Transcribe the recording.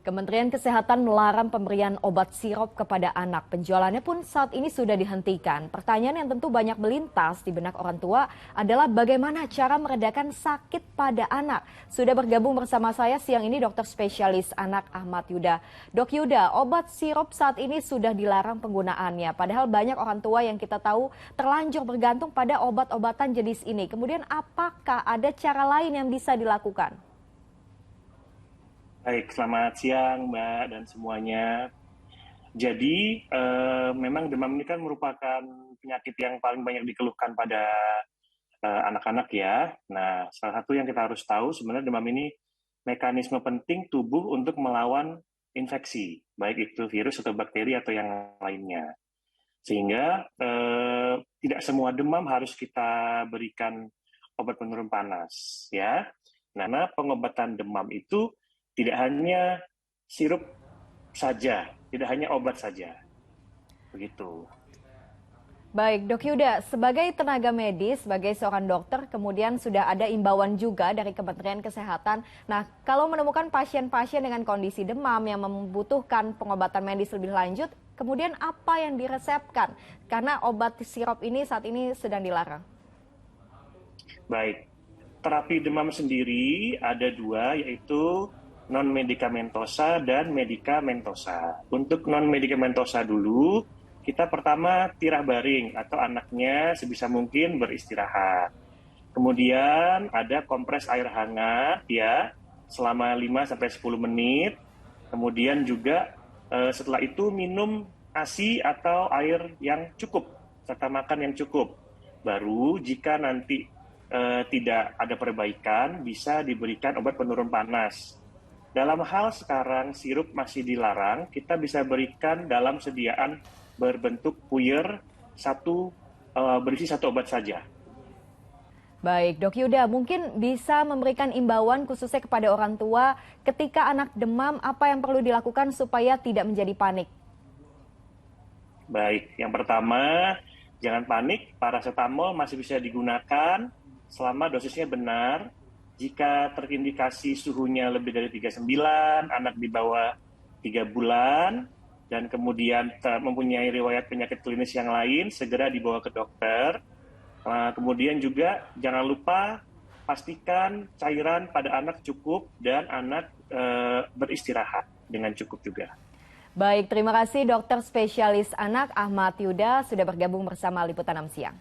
Kementerian Kesehatan melarang pemberian obat sirop kepada anak. Penjualannya pun saat ini sudah dihentikan. Pertanyaan yang tentu banyak melintas di benak orang tua adalah bagaimana cara meredakan sakit pada anak. Sudah bergabung bersama saya siang ini dokter spesialis anak Ahmad Yuda. Dok Yuda, obat sirop saat ini sudah dilarang penggunaannya. Padahal banyak orang tua yang kita tahu terlanjur bergantung pada obat-obatan jenis ini. Kemudian apakah ada cara lain yang bisa dilakukan? Baik, selamat siang Mbak dan semuanya. Jadi, memang demam ini kan merupakan penyakit yang paling banyak dikeluhkan pada anak-anak ya. Nah, salah satu yang kita harus tahu sebenarnya demam ini mekanisme penting tubuh untuk melawan infeksi, baik itu virus atau bakteri atau yang lainnya. Sehingga tidak semua demam harus kita berikan obat penurun panas ya. Karena pengobatan demam itu tidak hanya sirup saja, tidak hanya obat saja. Begitu. Baik, Dok Yuda, sebagai tenaga medis, sebagai seorang dokter, kemudian sudah ada imbauan juga dari Kementerian Kesehatan. Nah, kalau menemukan pasien-pasien dengan kondisi demam yang membutuhkan pengobatan medis lebih lanjut, kemudian apa yang diresepkan? Karena obat sirop ini saat ini sedang dilarang. Baik, terapi demam sendiri ada dua, yaitu non-medikamentosa dan medikamentosa. Untuk non-medikamentosa dulu, kita pertama tirah baring atau anaknya sebisa mungkin beristirahat. Kemudian ada kompres air hangat ya selama 5-10 menit. Kemudian juga setelah itu minum ASI atau air yang cukup serta makan yang cukup. Baru jika nanti tidak ada perbaikan bisa diberikan obat penurun panas. Dalam hal sekarang sirup masih dilarang, kita bisa berikan dalam sediaan berbentuk puyer berisi satu obat saja. Baik, Dok Yuda, mungkin bisa memberikan imbauan khususnya kepada orang tua ketika anak demam, apa yang perlu dilakukan supaya tidak menjadi panik? Baik, yang pertama, jangan panik, paracetamol masih bisa digunakan selama dosisnya benar. Jika terindikasi suhunya lebih dari 39, anak di bawah 3 bulan, dan kemudian mempunyai riwayat penyakit klinis yang lain, segera dibawa ke dokter. Kemudian juga jangan lupa pastikan cairan pada anak cukup dan anak beristirahat dengan cukup juga. Baik, terima kasih dokter spesialis anak Ahmad Yuda sudah bergabung bersama Liputan 6 Siang.